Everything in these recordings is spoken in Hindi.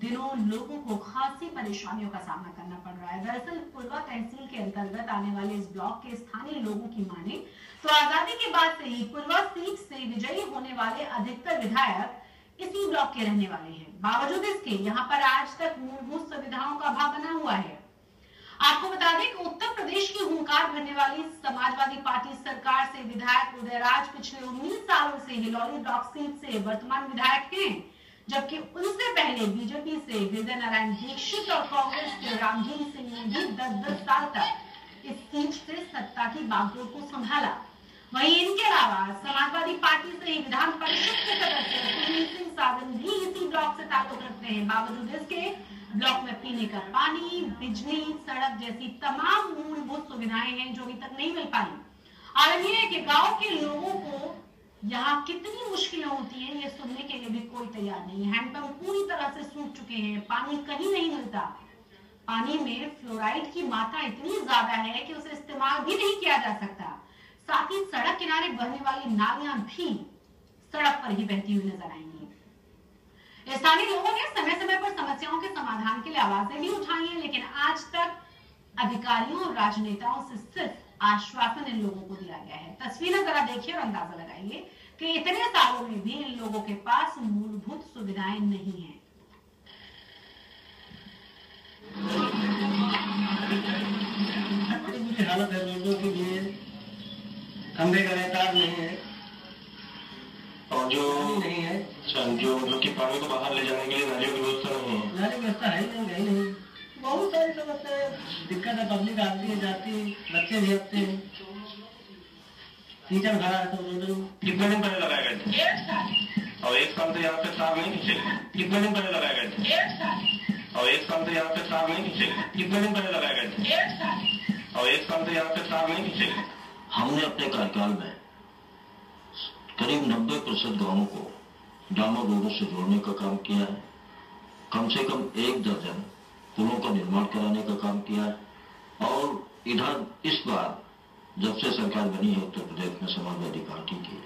दिनों लोगों को खासी परेशानियों का सामना करना पड़ रहा है। दरअसल पुलवा तहसील के अंतर्गत आने वाले इस ब्लॉक के स्थानीय लोगों की माने तो आजादी के बाद से ही पुलवा सीट से विजयी होने वाले अधिकतर विधायक इसी ब्लॉक के रहने वाले हैं। बावजूद इसके यहाँ पर आज तक मूलभूत सुविधाओं का अभाव बना हुआ है। आपको बता दें कि उत्तर प्रदेश की हुंकार भरने वाली समाजवादी पार्टी सरकार से विधायक उदयराज पिछले 19 सालों से हिलौली ब्लॉक सीट से वर्तमान विधायक हैं, जबकि उनसे पहले बीजेपी से विजय नारायण दीक्षित और कांग्रेस के रामजीत सिंह ने भी 10-10 साल तक इस सीट से सत्ता की बागडोर को संभाला। वहीं इनके अलावा समाजवादी पार्टी से ही विधान परिषद के सदस्य सुनील सिंह साधन भी इसी ब्लॉक से ताल्लुक रखते हैं। बावजूद इसके ब्लॉक में पीने का पानी, बिजली, सड़क जैसी तमाम मूलभूत सुविधाएं हैं जो अभी तक नहीं मिल पाई। आलम यह है कि गांव के लोगों को यहाँ कितनी मुश्किलें होती हैं ये सुनने के लिए भी कोई तैयार नहीं है। हैंडपंप पूरी तरह से सूख चुके हैं, पानी कहीं नहीं मिलता। पानी में फ्लोराइड की मात्रा इतनी ज्यादा है कि उसे इस्तेमाल भी नहीं किया जा सकता। साथ ही सड़क किनारे बहने वाली नालियां भी सड़क पर ही बहती हुई नजर आएंगी। स्थानीय लोगों ने समय समय पर समस्याओं के समाधान के लिए आवाजें भी उठाई हैं, लेकिन आज तक अधिकारियों और राजनेताओं से सिर्फ आश्वासन इन लोगों को दिया गया है। तस्वीरें जरा देखिए और अंदाजा लगाइए कि इतने सालों में भी इन लोगों के पास मूलभूत सुविधाएं नहीं है। हालत है लोगों के लिए, खंभे का रेतार नहीं है और जो नहीं है, जो कि पानी को बाहर ले जाने के लिए नालियों की व्यवस्था नहीं है। नाली की व्यवस्था है नहीं। बहुत सारी समस्या दिक्कत है, पब्लिक आती है जाती है, बच्चे भी आते हैं, कीचड़ भरा है। तो कितने दिन पहले लगाए गए थे? और 1 साल से यहाँ पे तार नहीं खींचे। कितने दिन पहले लगाए गए थे? और 1 साल से यहाँ पे तार नहीं खींचे। कितने दिन पहले लगाए गए थे? और 1 साल से यहाँ पे तार नहीं खींचे। हमने अपने कार्यकाल में करीब 90% गांवों को डामर रोडों से जोड़ने का काम किया है। कम से कम 1 दर्जन पुलों का निर्माण कराने का काम किया है। और इधर इस बार जब से सरकार बनी है उत्तर प्रदेश में समाजवादी पार्टी की,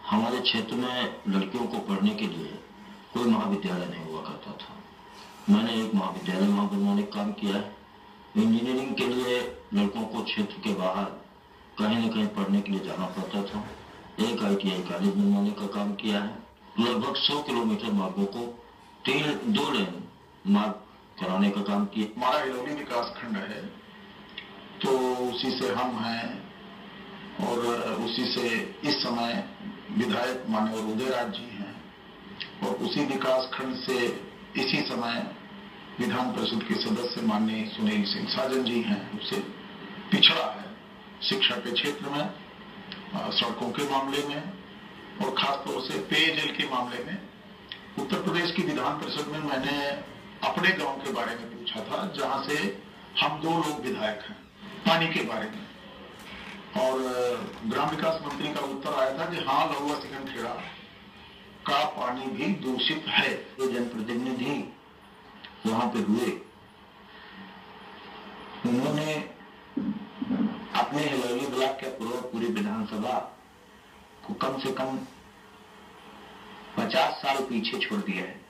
हमारे क्षेत्र में लड़कियों को पढ़ने के लिए कोई महाविद्यालय नहीं हुआ करता था। मैंने एक महाविद्यालय वहां बनवाने का काम किया है। इंजीनियरिंग के लिए लड़कों को क्षेत्र के बाहर कहीं न कहीं पढ़ने के लिए जाना पड़ता था। एक ITI कॉलेज बनवाने का काम किया है। लगभग 100 किलोमीटर मार्गों को 2 लेन मार्ग कराने का काम किया। हमारा हिलौली विकास खंड है तो उसी से हम हैं और उसी से इस समय विधायक माननीय उदयराज जी हैं और उसी विकास खंड से इसी समय विधान परिषद के सदस्य माननीय सुनील सिंह साजन जी हैं। उससे पिछड़ा है शिक्षा के क्षेत्र में, सड़कों के मामले में और खासतौर से पेयजल के मामले में। उत्तर प्रदेश की विधान परिषद में मैंने अपने गांव के बारे में पूछा था जहां से हम 2 लोग विधायक हैं, पानी के बारे में, और ग्राम विकास मंत्री का उत्तर आया था कि हाँ, लहुआ सिकंदखेड़ा का पानी भी दूषित है। जो जनप्रतिनिधि वहां पे हुए, उन्होंने अपने हिलौली ब्लॉक के पूरी विधानसभा को कम से कम 50 साल पीछे छोड़ दिया है।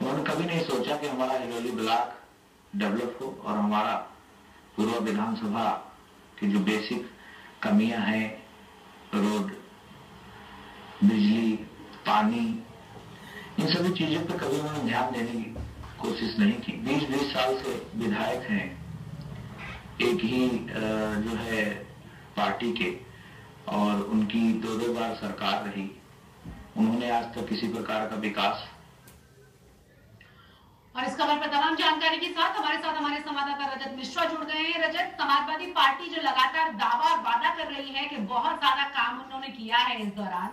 उन्होंने कभी नहीं सोचा कि हमारा हिलौली ब्लॉक डेवलप हो और हमारा पूर्व विधानसभा की जो बेसिक कमियां हैं, रोड, बिजली, पानी, इन सभी चीजों पर कभी उन्होंने ध्यान देने की कोशिश नहीं की। 20-20 साल से विधायक हैं एक ही जो है पार्टी के, और उनकी 2 बार सरकार रही। उन्होंने आज तक किसी प्रकार का विकास। और इस खबर पर तमाम जानकारी के साथ हमारे संवाददाता रजत मिश्रा जुड़ गए हैं। रजत, समाजवादी पार्टी जो लगातार दावा और वादा कर रही है कि बहुत ज्यादा काम उन्होंने किया है इस दौरान,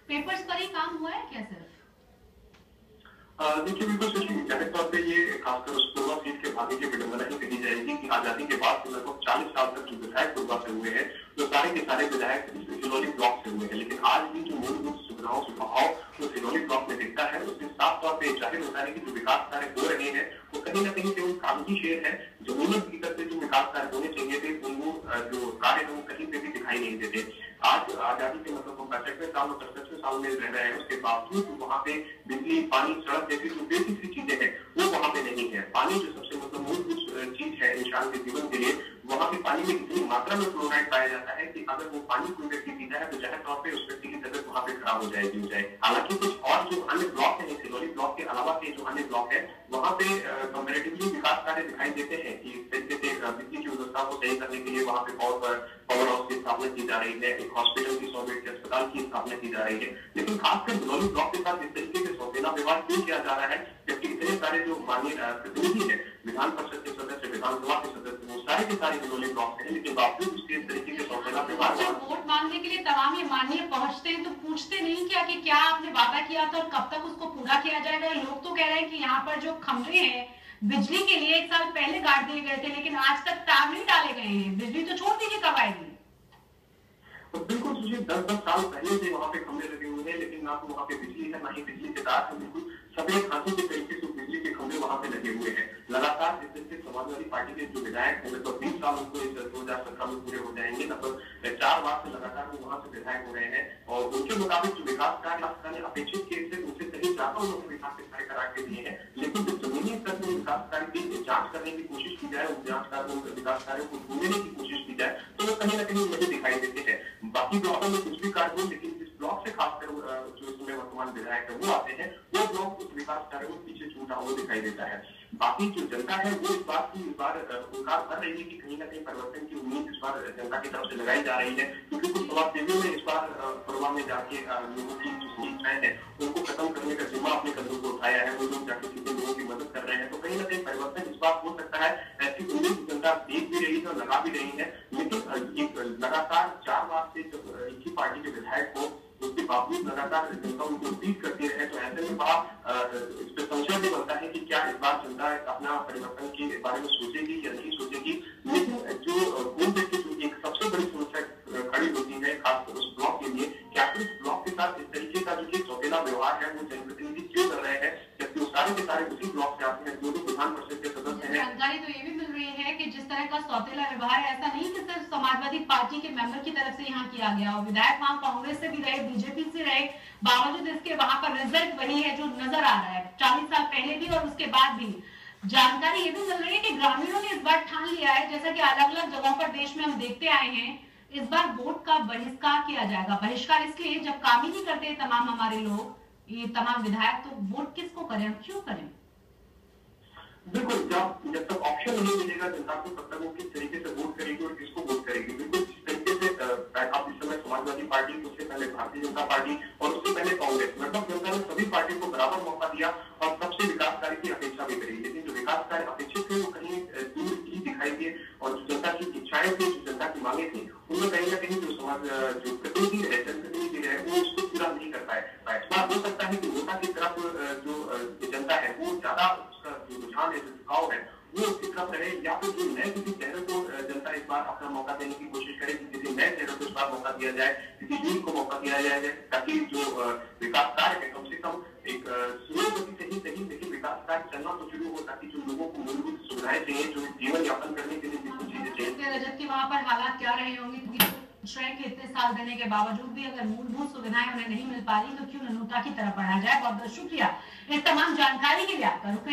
पेपर्स पर ही काम हुआ है क्या सिर्फ? देखिए, बिल्कुल सही। जाहिर तौर पे ये खासकर उस पूर्वा सीट के भाग्य की विडंबना ही कही जाएगी कि आजादी के बाद लगभग 40 साल तक जो विधायक पूर्वा से हुए हैं, जो सारे के सारे विधायक हिलौली ब्लॉक से हुए हैं, लेकिन आज भी जो मूलभूत सुविधाओं का अभाव उस हिलौली ब्लॉक में दिखता है, उससे साफ तौर पर जाहिर होता है कि जो विकास कार्य हो रहे हैं वो कहीं न कहीं केवल काम की शेर है। जमीनी हकीकत से जो विकास कार्य होने चाहिए थे, वो जो कार्य है वो कहीं पे भी दिखाई नहीं देते। आज आजादी के मतलब 65वें साल और 67वें साल में रह रहे हैं, उसके बावजूद वहाँ पे बिजली, पानी, सड़क जैसी जो बेसिक सी चीजें हैं वो मात्रा में फ्लोराइड पाया जाता है कि अगर वो पानी कोई व्यक्ति पीता है तो जाहिर तौर पर उस व्यक्ति की तबियत वहां पे खराब हो जाएगी। हालांकि कुछ और जो अन्य ब्लॉक है, सिलौली ब्लॉक के अलावा के जो अन्य ब्लॉक है, वहां पे कंपैरेटिवली विकास कार्य दिखाई देते हैं कि तरीके से बिजली की व्यवस्था को सही करने के लिए वहां पे पावर हाउस की स्थापना की जा रही है, एक हॉस्पिटल की 100 बेड के अस्पताल की स्थापना की जा रही है। लेकिन खासकर सिलौली ब्लॉक के साथ इस तरीके से सौतेला व्यवहार क्यों किया जा रहा है, जबकि इतने सारे जो माननीय प्रतिनिधि है, विधान परिषद के सदस्य, विधानसभा के सदस्य, वो सारे के सारे सिलौली ब्लॉक से है, लेकिन बावजूद उसके इस तरीके के सौतेला व्यवहार। जब वोट मांगने के लिए तमाम ये माननीय पहुंचते हैं तो पूछते नहीं क्या कि क्या आपने वादा किया था और कब तक उसको पूरा किया जाएगा। लोग तो कह रहे हैं कि यहाँ पर जो खंभे हैं बिजली के लिए 1 साल पहले गाड़ दिए गए थे, लेकिन आज तक तार नहीं डाले गए हैं। बिजली तो छोड़ दीजिए, कब आएगी? तो बिल्कुल तुझे 10-10 साल पहले से वहां पे खंभे लगे हुए हैं, लेकिन ना तो वहां पे बिजली है, ना ही बिजली के तार है। बिल्कुल सफेद हाथी के तरीके से बिजली के खंभे वहां पे लगे हुए हैं। लगातार जिस तरीके समाजवादी पार्टी के जो विधायक हैं, लगभग 20 साल उनको इस 2017 में पूरे हो जाएंगे, लगभग 4 बार से लगातार वो वहां से विधायक हो रहे हैं और उनके मुताबिक जो विकास कार्य अपेक्षित के उनसे कहीं ज्यादा उन्होंने विकास के कार्य करा के दिए हैं। लेकिन जो जमीनी स्तर में विकास कार्य की जांच करने की कोशिश की जाए, उस जांच कार्य विकास कार्यों को ढूंढने की कोशिश की जाए तो वो कहीं ना कहीं मुझे दिखाई देते हैं। बाकी ब्लॉकों में कुछ भी कार्य हो, लेकिन इस ब्लॉक से खासकर जो इसमें वर्तमान विधायक है वो आते हैं, वो ब्लॉक उस विकास कार्य को पीछे छूटा हुआ दिखाई देता है। बाकी जो जनता है वो इस बात की इस बार उनकार कर रही है कि कहीं ना कहीं परिवर्तन की उम्मीद इस बार जनता की तरफ से लगाई जा रही है, क्योंकि कुछ समाजसेवियों ने इस बार पुलवामा में जाके लोगों की जो समस्याएं हैं उनको खत्म करने का जिम्मा अपने कंधों को उठाया है। वो लोग जाके सीधे लोगों की मदद कर रहे हैं, तो कहीं ना कहीं परिवर्तन इस बार हो सकता है। ऐसी उम्मीद जनता देख भी रही है और लगा भी रही है। लेकिन लगातार 4 बार से जब एक ही पार्टी के विधायक को, उसके बावजूद लगातार जनता उनको पीट करती रहे, तो ऐसे में बड़ा इस पर संशय भी बनता है कि क्या इस बार जनता अपना परिवर्तन के बारे में सोचेगी या नहीं सोचेगी। लेकिन जो जो एक सबसे बड़ी समस्या खड़ी होती है खासकर उस ब्लॉक के लिए, क्या इस ब्लॉक के साथ इस तरीके का जो सौतेला व्यवहार है वो जनप्रतिनिधि क्यों कर रहे हैं, जबकि वो सारे के सारे उसी ब्लॉक से आते हैं, जो विधान परिषद के सदस्य हैं। जानकारी तो ये भी मिल रही है कि जिस तरह का सौतेला व्यवहार है, ऐसा नहीं कि सिर्फ समाजवादी पार्टी के मेंबर की तरफ से यहाँ किया गया और विधायक वहां कांग्रेस से भी रहे, बीजेपी से रहे, बावजूद इसके वहां पर रिजल्ट वही है जो नजर आ रहा है 40 साल पहले भी और उसके बाद भी। जानकारी ये भी मिल रही है कि ग्रामीणों ने इस बार ठान लिया है, जैसा कि अलग अलग जगहों पर देश में हम देखते आए हैं, इस बार वोट का बहिष्कार किया जाएगा। बहिष्कार इसलिए जब काम ही नहीं करते तमाम हमारे लोग, ये तमाम विधायक, तो वोट किसको करें, क्यों करें? बिल्कुल, जब तक ऑप्शन नहीं मिलेगा जनता को, तब तक वो किस तरीके से वोट करेगी और किसको वोट करेगी। बिल्कुल जिस तरीके से अब इस समय समाजवादी पार्टी, उससे पहले भारतीय जनता पार्टी और उससे पहले कांग्रेस, लगभग जनता ने सभी पार्टी को बराबर मौका दिया और सबसे विकास कार्य की अपेक्षा भी करी। लेकिन जो विकास कार्य अपेक्षित थे वो कहीं दूर ही दिखाई दिए और जो जनता की इच्छाएं थी, जो जनता की मांगे थी, उनमें कहीं ना कहीं जो प्रतिनिधि रहे, जनप्रतिनिधि रहे, वो उसको पूरा नहीं कर पाए। हो सकता है कि वोटा की तरफ जो जनता है वो ज्यादा जो रुझान है, जो झुकाव है, वो उसकी तरफ रहे, या फिर जो नए किसी चेहरे को जनता इस बार अपना मौका देने की कोशिश करे, किसी नए चेहरे को इस बार मौका दिया जाए, किसी यूथ को मौका दिया जाए, ताकि जो विकास कार्य है कम से कम एक स्लो गति से ही सही, लेकिन विकास कार्य चलना तो शुरू हो, ताकि जो लोगों को मूलभूत सुविधाएं चाहिए, जो जीवन यापन करने के लिए जितनी चीजें चाहिए। रजत की वहां पर हालात क्या रहे होंगे, क्योंकि श्रेय के इतने साल देने के बावजूद भी अगर मूलभूत सुविधाएं उन्हें नहीं मिल पा रही तो क्यों ननूता की तरफ बढ़ा जाए। बहुत बहुत शुक्रिया इस तमाम जानकारी के लिए आपका। रुक